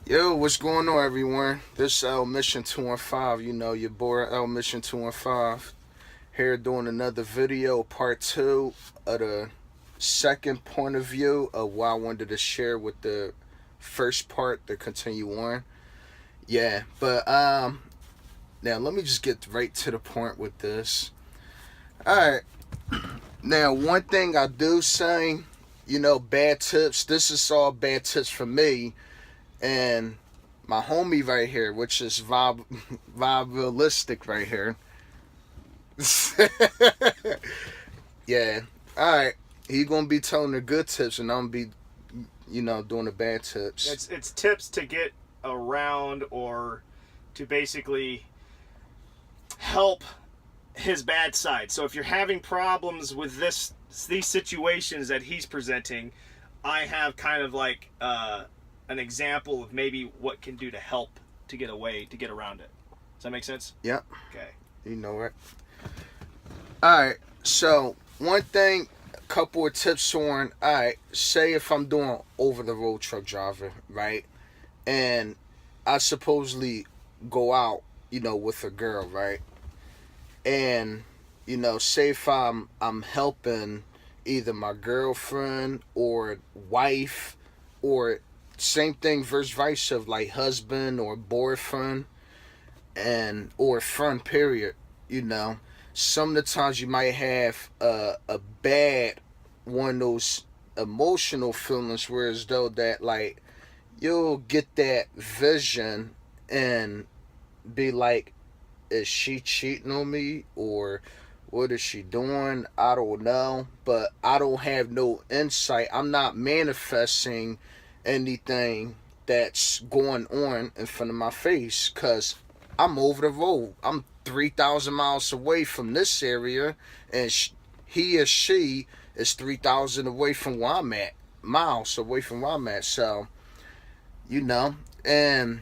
Yo, what's going on, everyone? This is L Mission 215. You know, your boy L Mission 215 here doing another video, part two of the second point of view of what I wanted to share with the first part to continue on. Yeah, but now let me just get right to the point with this. All right, now one thing I do say, bad tips. This is all bad tips for me and my homie right here, which is RobRealistic right here. Yeah. All right. He gonna be telling the good tips, and I'm gonna be, doing the bad tips. It's tips to get around or to basically help his bad side. So if you're having problems with these situations that he's presenting, I have kind of like an example of maybe what can do to help to get around it. Does that make sense? Yep. Okay. You know it. All right. So one thing, a couple of tips on. All right. Say if I'm doing over the road truck driver, right, and I supposedly go out, with a girl, right, and say if I'm helping either my girlfriend or wife, or same thing versus vice of like husband or boyfriend and or friend period. Some of the times you might have a bad one of those emotional feelings, whereas though that like you'll get that vision and be like, is she cheating on me, or what is she doing? I don't know, but I don't have no insight. I'm not manifesting anything that's going on in front of my face because I'm over the road. I'm 3,000 miles away from this area, and he or she is 3,000 away from where I'm at, miles away from where I'm at. So, and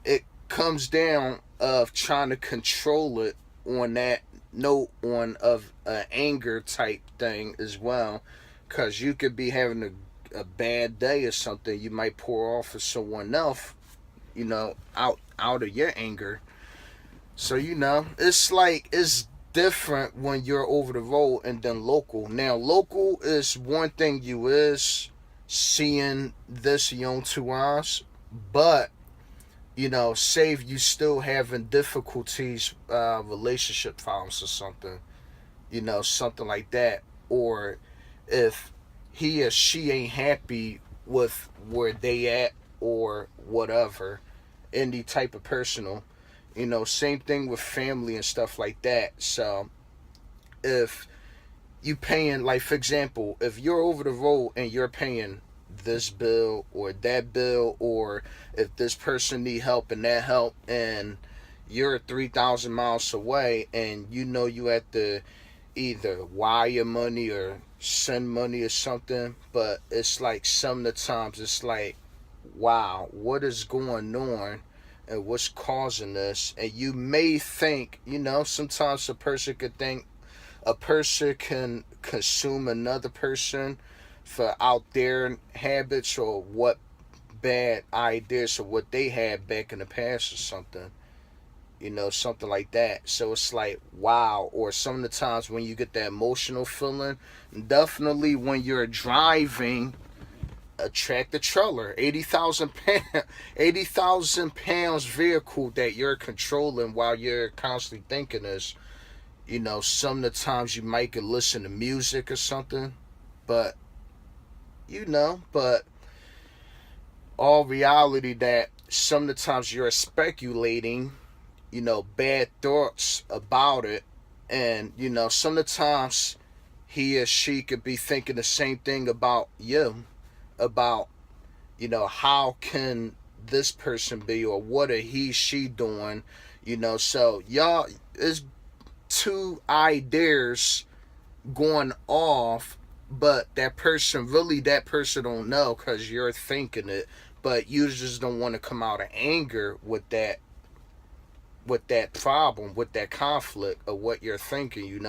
it comes down of trying to control it on that note on of an anger type thing as well, because you could be having a bad day or something. You might pour off of someone else, out of your anger. So it's like it's different when you're over the road and then local. Now local is one thing you is seeing this in your own two eyes, but say if you still having difficulties, relationship problems or something, something like that, or if he or she ain't happy with where they at or whatever, any type of personal, same thing with family and stuff like that. So if you paying, like for example, if you're over the road and you're paying this bill or that bill, or if this person need help and that help, and you're 3,000 miles away, and you have to either wire money or send money or something, but it's like some of the times it's like, wow, what is going on and what's causing this? And you may think, sometimes a person could think a person can consume another person for out their habits or what bad ideas or what they had back in the past or something, something like that. So it's like, wow. Or some of the times when you get that emotional feeling, definitely when you're driving a tractor trailer, 80,000 pounds vehicle that you're controlling while you're constantly thinking this, some of the times you might could listen to music or something, but but all reality that some of the times you're speculating, bad thoughts about it, and some of the times he or she could be thinking the same thing about you, about how can this person be, or what are she doing, so y'all is two ideas going off, but that person don't know because you're thinking it, but you just don't want to come out of anger with that problem, with that conflict of what you're thinking,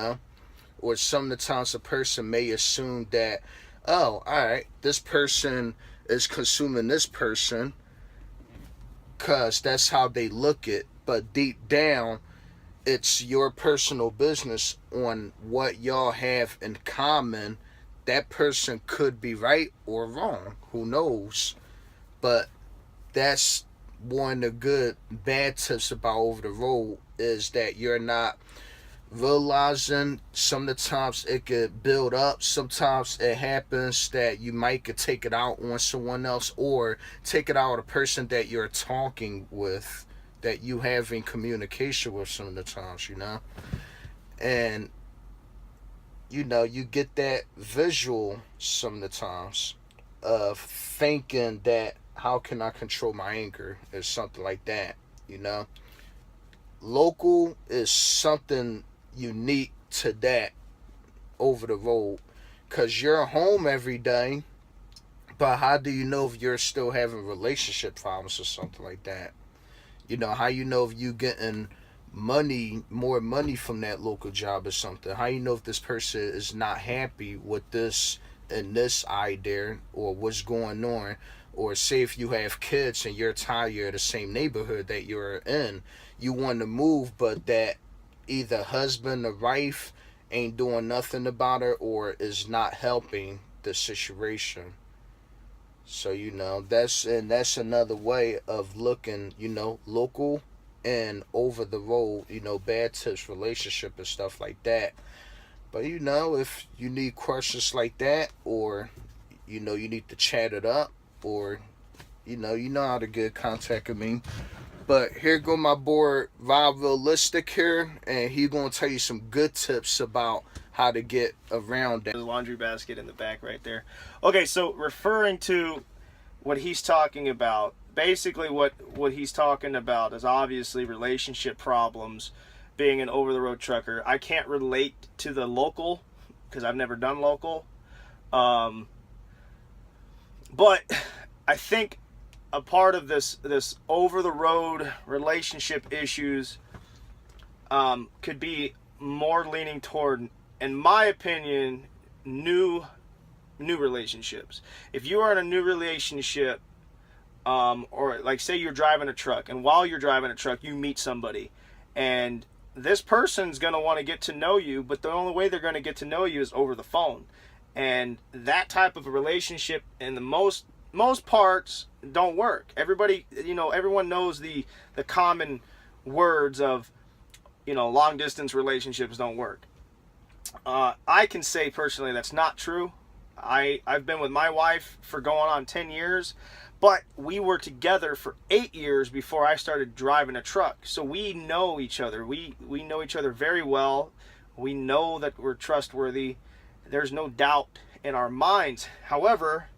or some of the times a person may assume that, oh, all right, this person is consuming this person, because that's how they look it. But deep down, it's your personal business on what y'all have in common. That person could be right or wrong. Who knows? But that's one of the good bad tips about over the road is that you're not realizing some of the times it could build up. Sometimes it happens that you might could take it out on someone else or take it out on a person that you're talking with, that you having communication with some of the times, and you get that visual some of the times of thinking that how can I control my anger or something like that, local is something unique to that over the road, because you're home every day, but how do you know if you're still having relationship problems or something like that? How you know if you getting more money from that local job or something? How you know if this person is not happy with this and this idea or what's going on? Or say if you have kids and you're tired of the same neighborhood that you're in, you want to move, but that either husband or wife ain't doing nothing about it or is not helping the situation. So that's another way of looking, local and over the road, bad tips, relationship and stuff like that. But if you need questions like that, or you need to chat it up, or you know how to get contact with me. But here go my boy RobRealistic here, and he gonna tell you some good tips about how to get around that. The laundry basket in the back right there. Okay, so referring to what he's talking about, basically what he's talking about is obviously relationship problems, being an over-the-road trucker. I can't relate to the local because I've never done local. But I think a part of this over-the-road relationship issues could be more leaning toward, in my opinion, new relationships. If you are in a new relationship, or like say you're driving a truck, and while you're driving a truck you meet somebody, and this person's going to want to get to know you, but the only way they're going to get to know you is over the phone. And that type of a relationship in the most parts don't work. Everybody, everyone knows the common words of, long distance relationships don't work. I can say personally that's not true. I've been with my wife for going on 10 years, but we were together for 8 years before I started driving a truck. So we know each other. We know each other very well. We know that we're trustworthy. There's no doubt in our minds. However,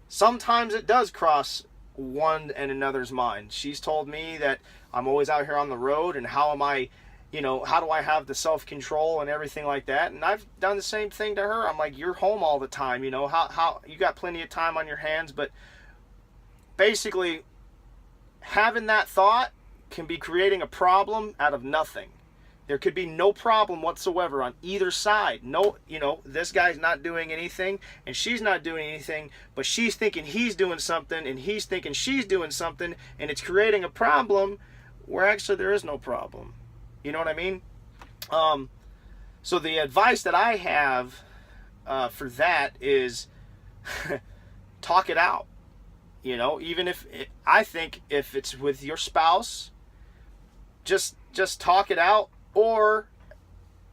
sometimes it does cross one and another's mind. She's told me that I'm always out here on the road, and how am I, how do I have the self-control and everything like that? And I've done the same thing to her. I'm like, you're home all the time, how you got plenty of time on your hands. But basically, having that thought can be creating a problem out of nothing. There could be no problem whatsoever on either side. No, this guy's not doing anything and she's not doing anything, but she's thinking he's doing something and he's thinking she's doing something, and it's creating a problem where actually there is no problem. You know what I mean? So the advice that I have for that is talk it out. Even if I think if it's with your spouse, just talk it out. Or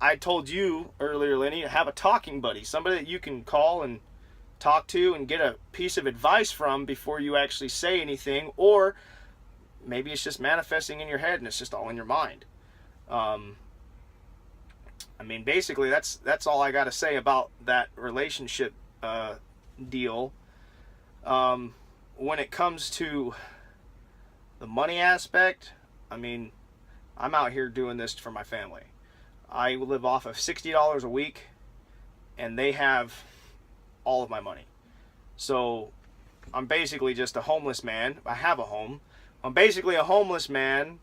I told you earlier, Lenny, have a talking buddy, somebody that you can call and talk to and get a piece of advice from before you actually say anything. Or maybe it's just manifesting in your head and it's just all in your mind. Basically that's all I got to say about that relationship deal. When it comes to the money aspect, I'm out here doing this for my family. I live off of $60 a week, and they have all of my money. So I'm basically just a homeless man. I have a home. I'm basically a homeless man,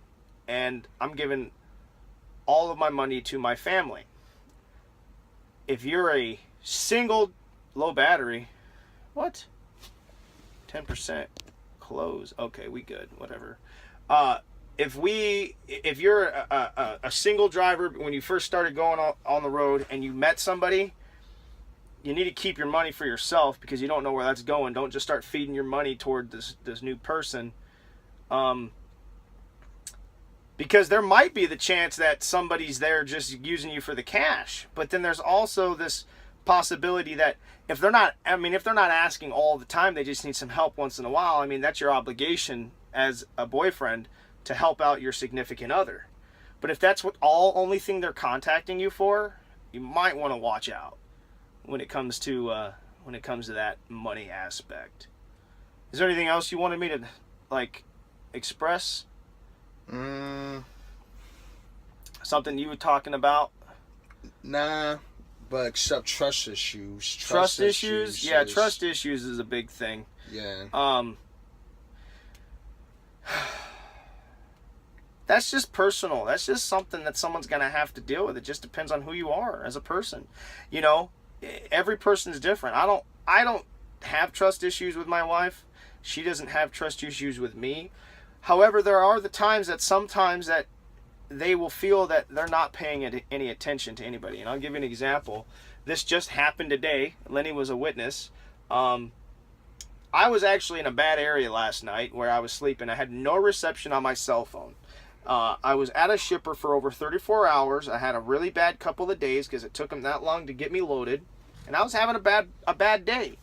and I'm giving all of my money to my family. If you're a single low battery, what? 10%. close. Okay, we good. Whatever. If you're a single driver when you first started going on the road and you met somebody, you need to keep your money for yourself because you don't know where that's going. Don't just start feeding your money toward this new person. Because there might be the chance that somebody's there just using you for the cash. But then there's also this possibility that if they're not asking all the time, they just need some help once in a while. I mean, that's your obligation as a boyfriend to help out your significant other. But if that's only thing they're contacting you for, you might want to watch out when it comes to that money aspect. Is there anything else you wanted me to express? Something you were talking about? Nah, but except trust issues. Trust issues? Yeah, trust issues is a big thing. Yeah. That's just personal. That's just something that someone's going to have to deal with. It just depends on who you are as a person. You know, every person's different. I don't have trust issues with my wife. She doesn't have trust issues with me. However, there are the times that sometimes that they will feel that they're not paying any attention to anybody. And I'll give you an example. This just happened today. Lenny was a witness. I was actually in a bad area last night where I was sleeping. I had no reception on my cell phone. I was at a shipper for over 34 hours. I had a really bad couple of days because it took them that long to get me loaded. And I was having a bad day.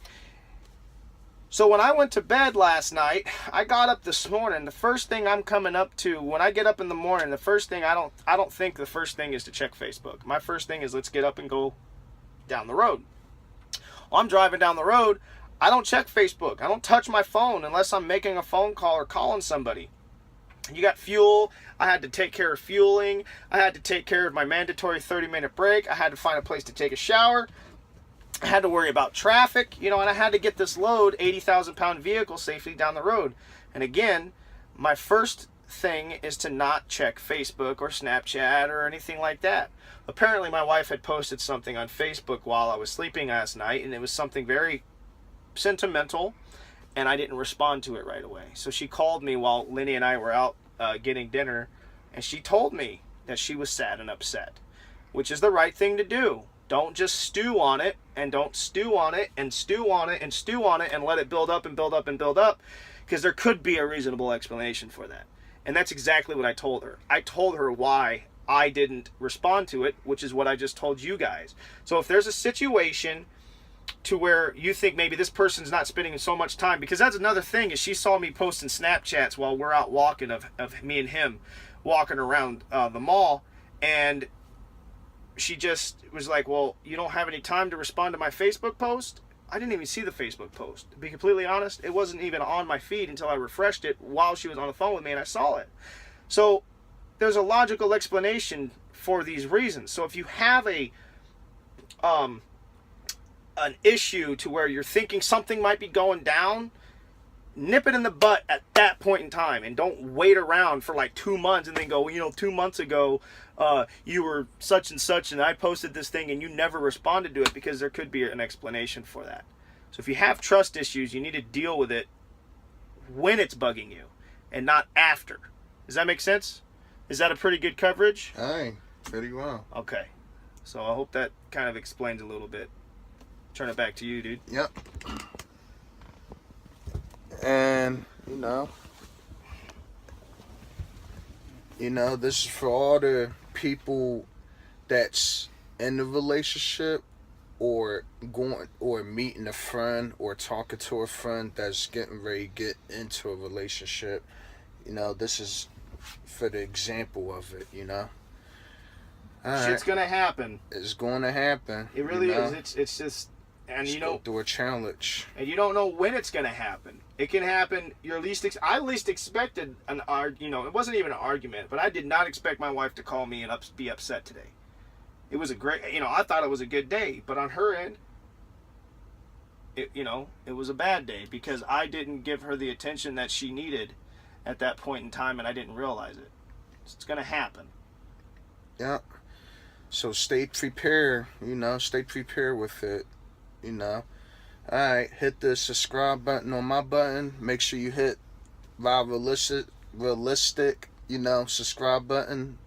So when I went to bed last night, I got up this morning. The first thing I'm coming up to, when I get up in the morning, the first thing I don't think the first thing is to check Facebook. My first thing is let's get up and go down the road. While I'm driving down the road, I don't check Facebook. I don't touch my phone unless I'm making a phone call or calling somebody. You got fuel. I had to take care of fueling. I had to take care of my mandatory 30-minute break. I had to find a place to take a shower. I had to worry about traffic, and I had to get this load, 80,000-pound vehicle, safely down the road. And again, my first thing is to not check Facebook or Snapchat or anything like that. Apparently, my wife had posted something on Facebook while I was sleeping last night, and it was something very sentimental, and I didn't respond to it right away. So she called me while Lenny and I were out getting dinner, and she told me that she was sad and upset, which is the right thing to do. Don't just stew on it, and don't stew on it, and stew on it, and stew on it, and let it build up and build up and build up, because there could be a reasonable explanation for that. And that's exactly what I told her. I told her why I didn't respond to it, which is what I just told you guys. So if there's a situation to where you think maybe this person's not spending so much time, because that's another thing, is she saw me posting Snapchats while we're out walking of me and him walking around the mall, and she just was like, well, you don't have any time to respond to my Facebook post? I didn't even see the Facebook post. To be completely honest, it wasn't even on my feed until I refreshed it while she was on the phone with me and I saw it. So there's a logical explanation for these reasons. So if you have an issue to where you're thinking something might be going down, nip it in the butt at that point in time, and don't wait around for like 2 months and then go, 2 months ago you were such and such and I posted this thing and you never responded to it, because there could be an explanation for that. So if you have trust issues, you need to deal with it when it's bugging you and not after. Does that make sense? Is that a pretty good coverage? Aye, pretty well. Okay, so I hope that kind of explains a little bit. Turn it back to you, dude. Yep. And this is for all the people that's in the relationship or meeting a friend or talking to a friend that's getting ready to get into a relationship. This is for the example of it. All Shit's right. gonna happen. It's going to happen. It really is. It's just, and Just go through a challenge. And you don't know when it's gonna happen. It can happen. I least expected it wasn't even an argument, but I did not expect my wife to call me and be upset today. It was a great, I thought it was a good day, but on her end, it was a bad day because I didn't give her the attention that she needed at that point in time, and I didn't realize it. It's gonna happen. Yeah. So stay prepared. Stay prepared with it. Alright, hit the subscribe button on my button. Make sure you hit RobRealistic, subscribe button.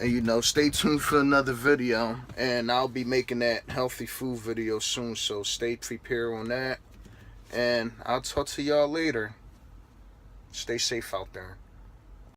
And stay tuned for another video. And I'll be making that healthy food video soon, so stay prepared on that. And I'll talk to y'all later. Stay safe out there.